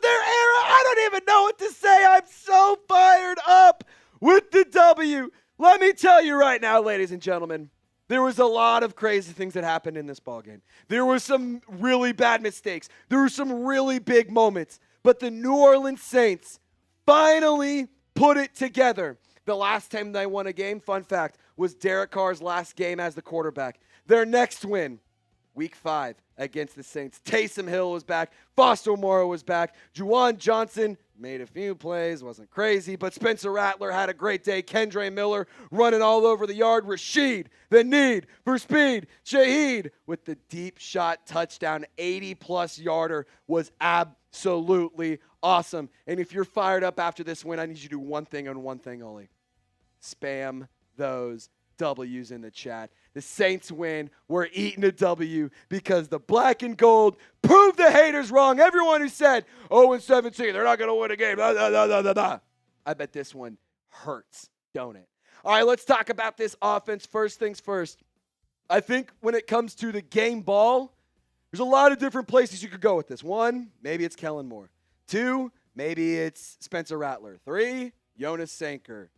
their era. I don't even know what to say. I'm so fired up with the W. Let me tell you right now, ladies and gentlemen, there was a lot of crazy things that happened in this ballgame. There were some really bad mistakes. There were some really big moments. But the New Orleans Saints finally put it together. The last time they won a game, fun fact, was Derek Carr's last game as the quarterback. Their next win, Week 5 against the Saints. Taysom Hill was back. Foster Moreau was back. Juwan Johnson made a few plays, wasn't crazy, but Spencer Rattler had a great day. Kendre Miller running all over the yard. Rashid, the need for speed. Shaheed with the deep shot touchdown, 80-plus yarder was absolutely awesome. And if you're fired up after this win, I need you to do one thing and one thing only. Spam those W's in the chat. The Saints win. We're eating a W because the black and gold proved the haters wrong. Everyone who said 0-17, they're not going to win a game. Blah, blah, blah, blah, blah. I bet this one hurts, don't it? All right, let's talk about this offense. First things first. I think when it comes to the game ball, there's a lot of different places you could go with this. 1, maybe it's Kellen Moore. 2, maybe it's Spencer Rattler. 3, Jonas Sanker.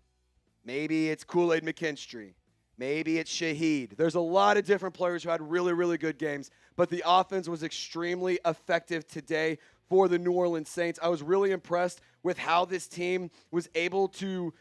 Maybe it's Kool-Aid McKinstry. Maybe it's Shaheed. There's a lot of different players who had really, really good games, but the offense was extremely effective today for the New Orleans Saints. I was really impressed with how this team was able to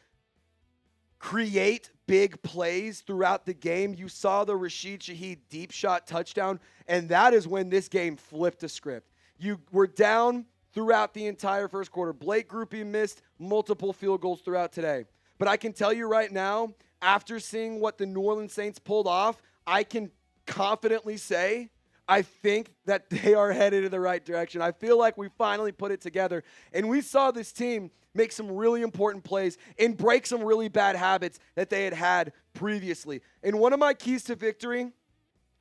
create big plays throughout the game. You saw the Rashid Shaheed deep shot touchdown, and that is when this game flipped the script. You were down throughout the entire first quarter. Blake Grupe missed multiple field goals throughout today. But I can tell you right now, after seeing what the New Orleans Saints pulled off, I can confidently say I think that they are headed in the right direction. I feel like we finally put it together. And we saw this team make some really important plays and break some really bad habits that they had previously. And one of my keys to victory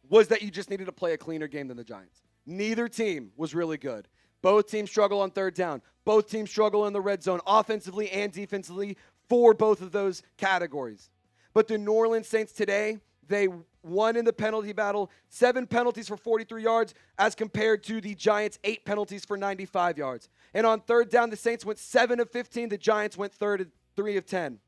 was that you just needed to play a cleaner game than the Giants. Neither team was really good. Both teams struggle on third down. Both teams struggle in the red zone, offensively and defensively, for both of those categories. But the New Orleans Saints today, they won in the penalty battle, 7 penalties for 43 yards as compared to the Giants' 8 penalties for 95 yards. And on third down, the Saints went 7 of 15. The Giants went 3 of 10.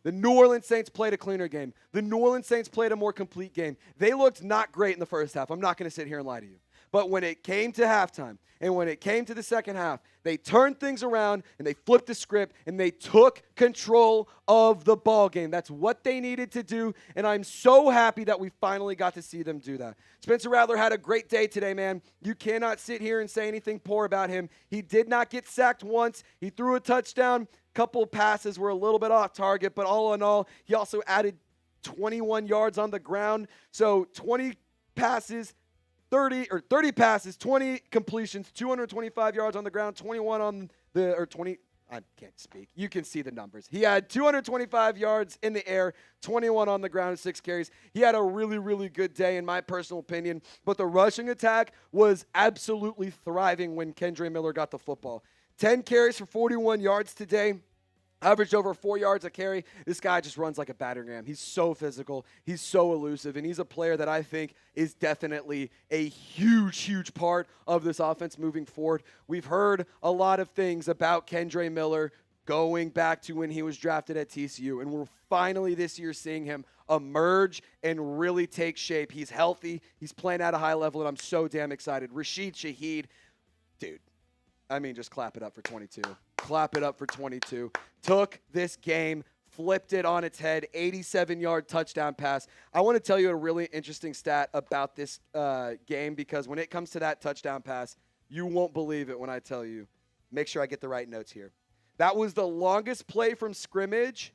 The New Orleans Saints played a cleaner game. The New Orleans Saints played a more complete game. They looked not great in the first half. I'm not going to sit here and lie to you. But when it came to halftime and when it came to the second half, they turned things around and they flipped the script and they took control of the ball game. That's what they needed to do, and I'm so happy that we finally got to see them do that. Spencer Rattler had a great day today, man. You cannot sit here and say anything poor about him. He did not get sacked once. He threw a touchdown. Couple of passes were a little bit off target, but all in all, he also added 21 yards on the ground. So 20 passes, 30 passes, 20 completions, 225 yards on the ground, 21 on the, or 20, I can't speak. You can see the numbers. He had 225 yards in the air, 21 on the ground, 6 carries. He had a really, really good day in my personal opinion, but the rushing attack was absolutely thriving when Kendre Miller got the football. 10 carries for 41 yards today. Averaged over 4 yards a carry. This guy just runs like a battering ram. He's so physical. He's so elusive. And he's a player that I think is definitely a huge, huge part of this offense moving forward. We've heard a lot of things about Kendre Miller going back to when he was drafted at TCU. And we're finally this year seeing him emerge and really take shape. He's healthy. He's playing at a high level. And I'm so damn excited. Rashid Shaheed, dude. I mean, just clap it up for 22. Clap it up for 22. Took this game, flipped it on its head, 87-yard touchdown pass. I want to tell you a really interesting stat about this game because when it comes to that touchdown pass, you won't believe it when I tell you. Make sure I get the right notes here. That was the longest play from scrimmage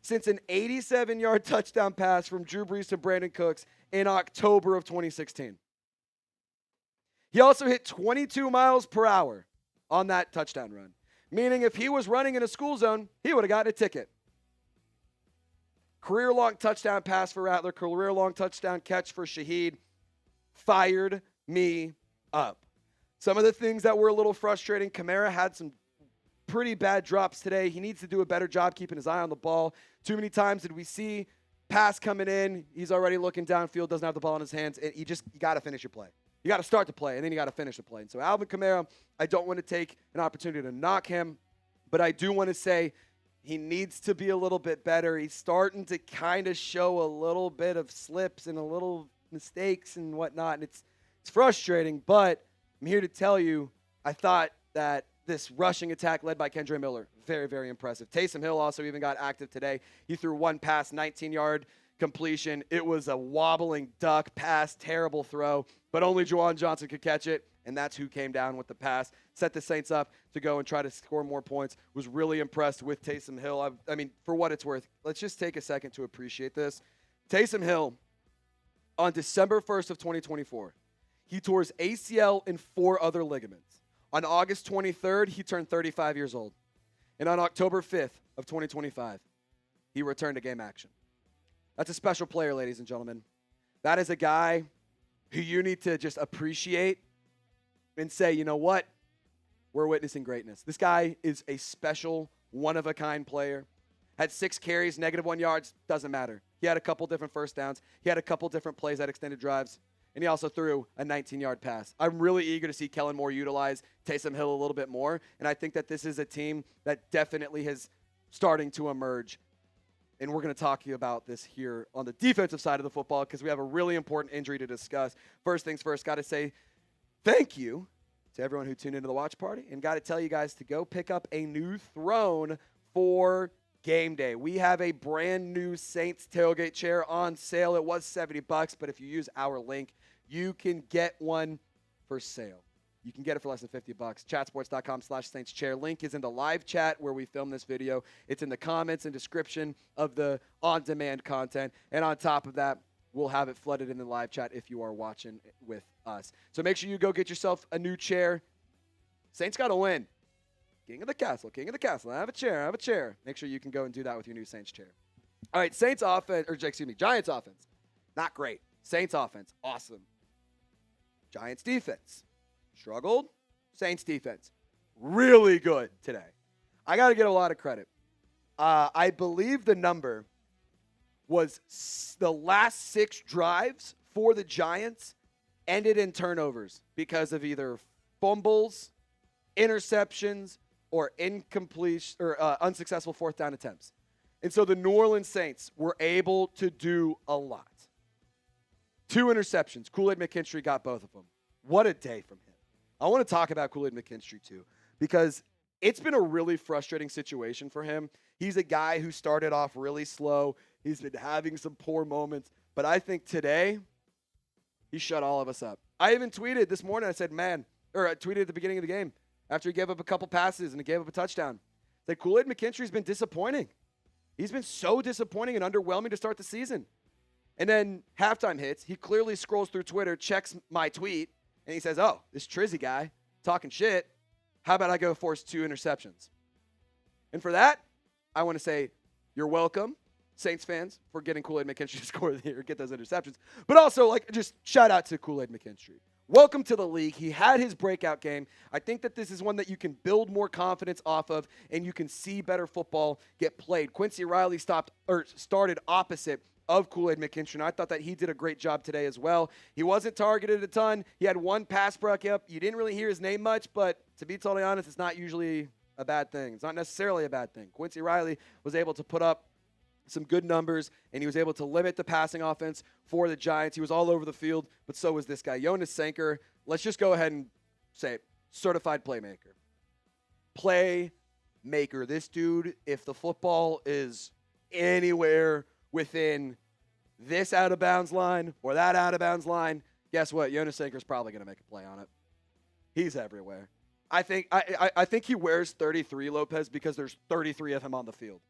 since an 87-yard touchdown pass from Drew Brees to Brandon Cooks in October of 2016. He also hit 22 miles per hour on that touchdown run. Meaning if he was running in a school zone, he would have gotten a ticket. Career-long touchdown pass for Rattler. Career-long touchdown catch for Shaheed. Fired me up. Some of the things that were a little frustrating, Kamara had some pretty bad drops today. He needs to do a better job keeping his eye on the ball. Too many times did we see pass coming in. He's already looking downfield, doesn't have the ball in his hands. And you got to finish your play. You got to start the play, and then you got to finish the play. And so Alvin Kamara, I don't want to take an opportunity to knock him, but I do want to say he needs to be a little bit better. He's starting to kind of show a little bit of slips and a little mistakes and whatnot, and it's frustrating, but I'm here to tell you I thought that this rushing attack led by Kendre Miller, very, very impressive. Taysom Hill also even got active today. He threw one pass, 19-yard completion. It was a wobbling duck pass, terrible throw, but only Juwan Johnson could catch it, and that's who came down with the pass. Set the Saints up to go and try to score more points. Was really impressed with Taysom Hill. I mean, for what it's worth, let's just take a second to appreciate this. Taysom Hill, on December 1st of 2024, he tore his ACL and 4 other ligaments. On August 23rd, he turned 35 years old. And on October 5th of 2025, he returned to game action. That's a special player, ladies and gentlemen. That is a guy who you need to just appreciate and say, you know what? We're witnessing greatness. This guy is a special, one-of-a-kind player. Had 6 carries, -1 yards, doesn't matter. He had a couple different first downs. He had a couple different plays that extended drives. And he also threw a 19-yard pass. I'm really eager to see Kellen Moore utilize Taysom Hill a little bit more. And I think that this is a team that definitely is starting to emerge. And we're going to talk to you about this here on the defensive side of the football because we have a really important injury to discuss. First things first, got to say thank you to everyone who tuned into the watch party. And got to tell you guys to go pick up a new throne for game day. We have a brand new Saints tailgate chair on sale. It was $70, but if you use our link, you can get one for sale. You can get it for less than $50. Chatsports.com/Saints chair. Link is in the live chat where we filmed this video. It's in the comments and description of the on-demand content. And on top of that, we'll have it flooded in the live chat if you are watching with us. So make sure you go get yourself a new chair. Saints got to win. King of the castle, king of the castle. I have a chair, I have a chair. Make sure you can go and do that with your new Saints chair. All right, Giants offense, not great. Saints offense, awesome. Giants defense, struggled. Saints defense, really good today. I got to get a lot of credit. I believe the number was the last 6 drives for the Giants ended in turnovers because of either fumbles, interceptions, or incomplete or unsuccessful 4th down attempts. And so the New Orleans Saints were able to do a lot. 2 interceptions. Kool-Aid McKinstry got both of them. What a day from him. I want to talk about Kool-Aid McKinstry too because it's been a really frustrating situation for him. He's a guy who started off really slow. He's been having some poor moments. But I think today, he shut all of us up. I even tweeted this morning. I said, I tweeted at the beginning of the game after he gave up a couple passes and he gave up a touchdown. That Kool-Aid McKinstry's been disappointing. He's been so disappointing and underwhelming to start the season. And then halftime hits. He clearly scrolls through Twitter, checks my tweet, and he says, oh, this Trizzy guy talking shit. How about I go force 2 interceptions? And for that, I want to say you're welcome, Saints fans, for getting Kool-Aid McKinstry to score or get those interceptions. But also, just shout out to Kool-Aid McKinstry. Welcome to the league. He had his breakout game. I think that this is one that you can build more confidence off of, and you can see better football get played. Quincy Riley started opposite of Kool-Aid McKinstry, and I thought that he did a great job today as well. He wasn't targeted a ton. He had 1 pass breakup. You didn't really hear his name much, but to be totally honest, it's not usually a bad thing. It's not necessarily a bad thing. Quincy Riley was able to put up some good numbers, and he was able to limit the passing offense for the Giants. He was all over the field, but so was this guy. Jonas Sanker, let's just go ahead and say it, certified playmaker. Playmaker. This dude, if the football is anywhere within this out-of-bounds line or that out-of-bounds line, guess what? Jonas Sanker's probably going to make a play on it. He's everywhere. I think he wears 33, Lopez, because there's 33 of him on the field.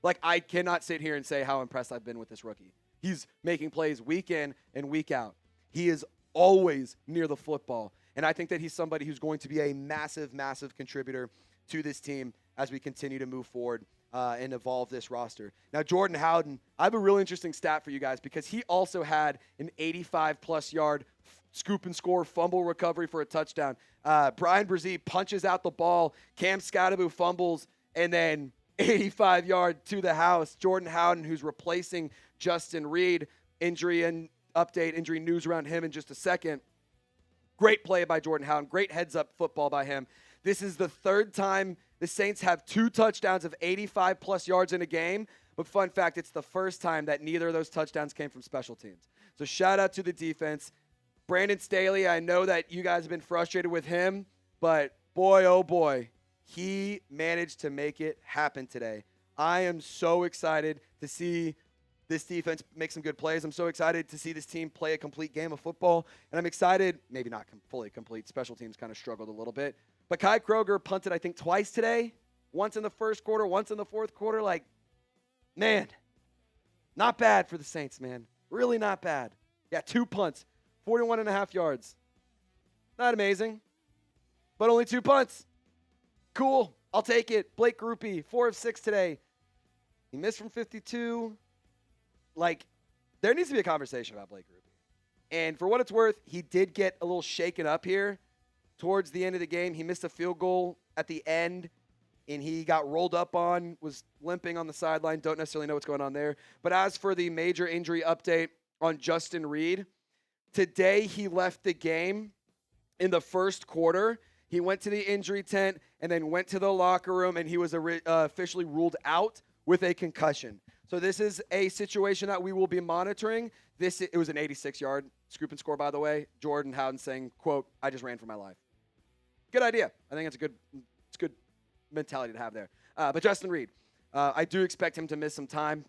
Like, I cannot sit here and say how impressed I've been with this rookie. He's making plays week in and week out. He is always near the football. And I think that he's somebody who's going to be a massive, massive contributor to this team as we continue to move forward and evolve this roster. Now, Jordan Howden, I have a real interesting stat for you guys because he also had an 85-plus yard scoop and score fumble recovery for a touchdown. Brian Brzee punches out the ball. Cam Skattebo fumbles, and then 85-yard to the house. Jordan Howden, who's replacing Justin Reed. Injury news around him in just a second. Great play by Jordan Howden. Great heads-up football by him. This is the third time the Saints have 2 touchdowns of 85-plus yards in a game. But fun fact, it's the first time that neither of those touchdowns came from special teams. So shout out to the defense. Brandon Staley, I know that you guys have been frustrated with him, but boy, oh boy, he managed to make it happen today. I am so excited to see this defense make some good plays. I'm so excited to see this team play a complete game of football. And I'm excited, maybe not fully complete. Special teams kind of struggled a little bit. But Kai Kroger punted, I think, twice today. Once in the first quarter, once in the fourth quarter. Like, man, not bad for the Saints, man. Really not bad. Yeah, 2 punts, 41.5 yards. Not amazing, but only 2 punts. Cool. I'll take it. Blake Grupe, 4 of 6 today. He missed from 52. Like, there needs to be a conversation about Blake Grupe. And for what it's worth, he did get a little shaken up here towards the end of the game. He missed a field goal at the end, and he got rolled up on, was limping on the sideline. Don't necessarily know what's going on there. But as for the major injury update on Justin Reed, today he left the game in the first quarter. He went to the injury tent and then went to the locker room, and he was officially ruled out with a concussion. So this is a situation that we will be monitoring. It was an 86-yard scoop and score, by the way. Jordan Howden saying, quote, "I just ran for my life." Good idea. I think it's a good mentality to have there. But Justin Reed, I do expect him to miss some time.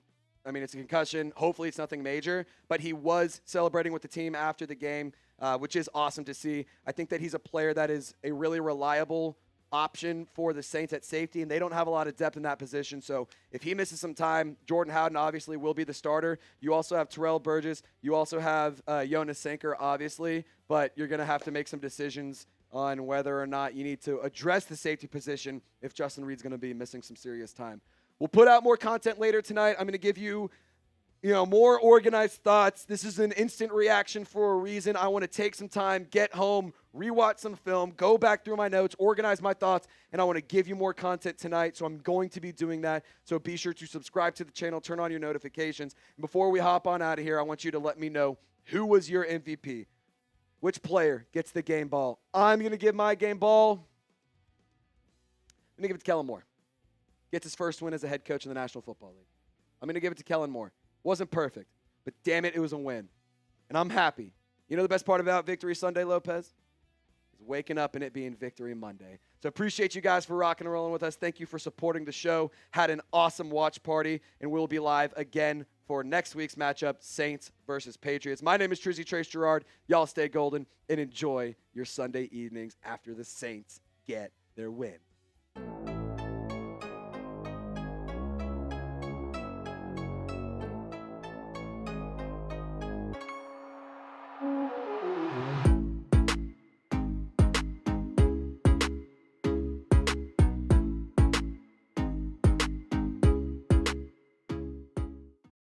I mean, it's a concussion. Hopefully it's nothing major. But he was celebrating with the team after the game, which is awesome to see. I think that he's a player that is a really reliable option for the Saints at safety, and they don't have a lot of depth in that position. So if he misses some time, Jordan Howden obviously will be the starter. You also have Terrell Burgess. You also have Jonas Sanker, obviously. But you're going to have to make some decisions on whether or not you need to address the safety position if Justin Reed's going to be missing some serious time. We'll put out more content later tonight. I'm going to give you, more organized thoughts. This is an instant reaction for a reason. I want to take some time, get home, rewatch some film, go back through my notes, organize my thoughts, and I want to give you more content tonight, so I'm going to be doing that. So be sure to subscribe to the channel, turn on your notifications. And before we hop on out of here, I want you to let me know, who was your MVP? Which player gets the game ball? I'm going to give my game ball. I'm going to give it to Kellen Moore. Gets his first win as a head coach in the National Football League. I'm going to give it to Kellen Moore. Wasn't perfect, but damn it was a win. And I'm happy. You know the best part about Victory Sunday, Lopez? Is waking up and it being Victory Monday. So appreciate you guys for rocking and rolling with us. Thank you for supporting the show. Had an awesome watch party, and we'll be live again for next week's matchup, Saints versus Patriots. My name is Trace Girouard. Y'all stay golden and enjoy your Sunday evenings after the Saints get their win.